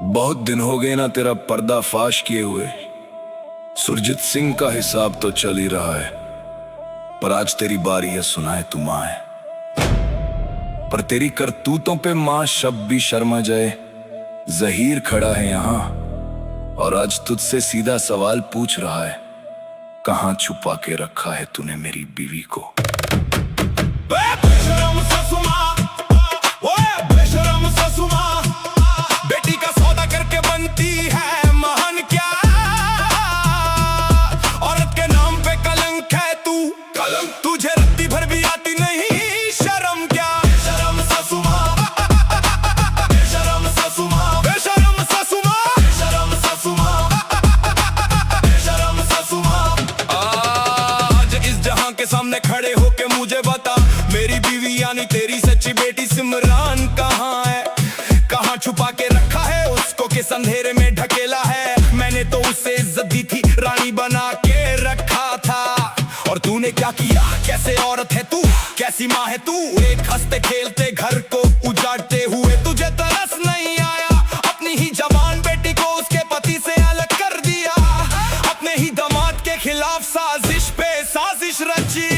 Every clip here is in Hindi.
बहुत दिन हो गए ना तेरा पर्दा फाश किए हुए। सुरजीत सिंह का हिसाब तो चल ही रहा है, पर आज तेरी बारी है सुनाए तू मां है। पर तेरी करतूतों पे मां शब भी शर्मा जाए। जहीर खड़ा है यहां और आज तुझसे सीधा सवाल पूछ रहा है, कहां छुपा के रखा है तूने मेरी बीवी को। बेटी का सौदा करके बनती है महान क्या, औरत के नाम पे कलंक है तू। कलंक तुझे रत्ती भर भी आती नहीं शर्म क्या। शर्म ससुमा, शर्म ससुमा, शर्म ससुमा, शर्म ससुमा, शर्म ससुमा। आज इस जहां के सामने खड़े होके मुझे बता, मेरी बीवी यानी तेरी सच्ची बेटी सिमरान कहाँ है। कहाँ छुपा के रखा है उसको, किस अंधेरे में ढकेला है। मैंने तो उसे इज्जत दी थी, रानी बना के रखा था, और तूने क्या किया। कैसे औरत है तू, कैसी माँ है तू। एक हंसते खेलते घर को उजाड़ते हुए तुझे तरस नहीं आया। अपनी ही जवान बेटी को उसके पति से अलग कर दिया, अपने ही दामाद के खिलाफ साजिश पे साजिश रची।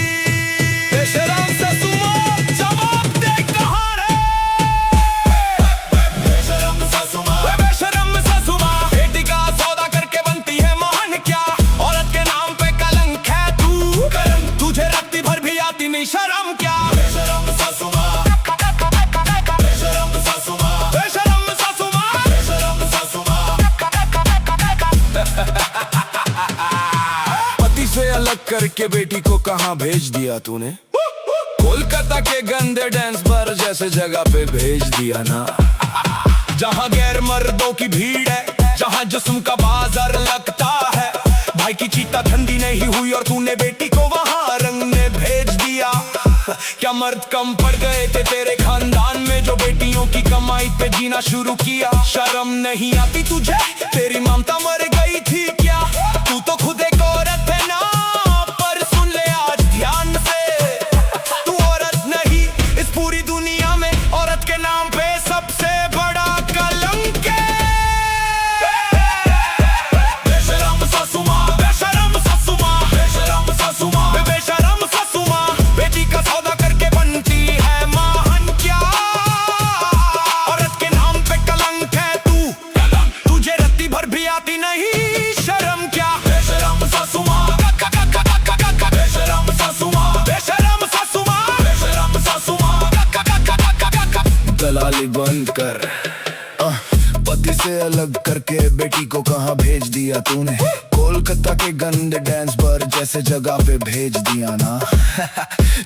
बेशरम ससुमा, जवाब दे कहाँ रे। बेशरम ससुमा, बेशरम ससुमा, बेटी का सौदा करके बनती है महान क्या, औरत के नाम पे कलंक है तू। कलंक तुझे रत्ती भर भी आती नहीं शर्म क्या। बेशरम ससुमा, बेशरम ससुमा, बेशरम ससुमा, बेशरम ससुमा। पति से अलग करके बेटी को कहां भेज दिया तूने। कोलकाता के गंदे डांस बार जैसे जगह पे भेज दिया ना, जहाँ गैर मर्दों की भीड़ है, जहाँ जिस्म का बाजार लगता है। भाई की चीता ठंडी नहीं हुई और तूने बेटी को वहाँ रंग में भेज दिया। क्या मर्द कम पड़ गए थे तेरे खानदान में, जो बेटियों की कमाई पे जीना शुरू किया। शर्म नहीं आती तुझे, तेरी ममता मर गई थी क्या। तू तो खुद एक औरत है ना, पर सुन ले आज ध्यान से, तू औरत नहीं इस पूरी दुनिया में, औरत के नाम पे सबसे बड़ा कलंक है। बेशरम ससुमा, बेशरम ससुमा, बेशरम ससुमा, बेशरम ससुमा, बेटी का सौदा करके बनती है महान क्या, औरत के नाम पे कलंक है तू। कलंक तुझे रत्ती भर भी आती नहीं शर्म क्या। बेशरम ससुमा, बेशरम ससुमा, बेशरम ससुमा, बेशरम ससुमा। दलाली बंद कर। पति से अलग करके बेटी को कहां भेज दिया तूने। कोलकाता के गंदे डांस बार जैसे जगह पे भेज दिया ना,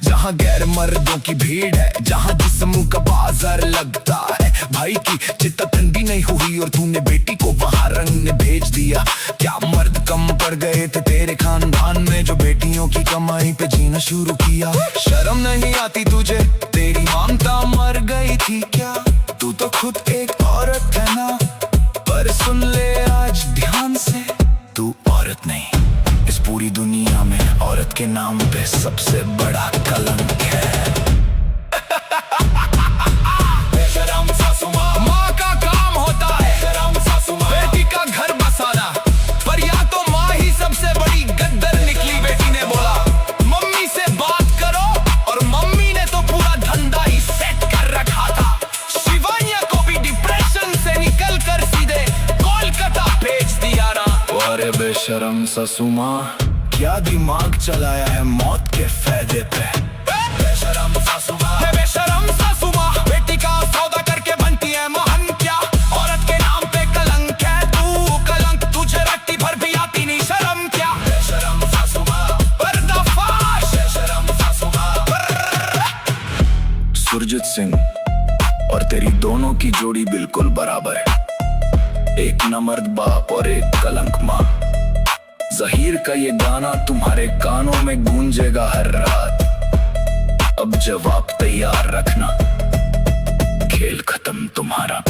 जहां गैर मर्दों की भीड़ है, जहां जिस्म का बाजार लगता है। भाई की चिता ठंडी नहीं हुई और तूने बेटी को वहां रंग में भेज दिया। क्या मर्द कम पड़ गए थे तेरे खानदान में, जो बेटियों की कमाई पे जीना शुरू किया। शर्म नहीं आती तुझे, तेरी ममता मर गई थी क्या। तू तो खुद एक औरत है ना, पर सुन ले आज ध्यान से, तू औरत नहीं इस पूरी दुनिया में, औरत के नाम पे सबसे बड़ा कलंक है। बेशरम ससुमा, माँ का काम होता है बेशरम ससुमा, बेटी का घर बसाना, पर या तो माँ ही सबसे बड़ी गद्दर निकली। बेटी ने बोला मम्मी से बात करो, और मम्मी ने तो पूरा धंधा ही सेट कर रखा था। शिवानिया को भी डिप्रेशन से निकल कर सीधे कोलकाता भेज दिया ना। अरे बेशरम ससुमा, क्या दिमाग चलाया है मौत के फायदे पे। बेशरम ससुमा, बेशरम ससुमा, बेटी का सौदा करके बनती है महान क्या, औरत के नाम पे कलंक है तू। कलंक तुझे रट्टी भर भी आती नहीं शर्म क्या। बेशरम ससुमा, पर्दाफाश, बेशरम ससुमा। सुरजीत सिंह और तेरी दोनों की जोड़ी बिल्कुल बराबर है, एक नमर्द बाप और एक कलंक माँ। जहीर का ये गाना तुम्हारे कानों में गूंजेगा हर रात। अब जवाब तैयार रखना, खेल खत्म तुम्हारा।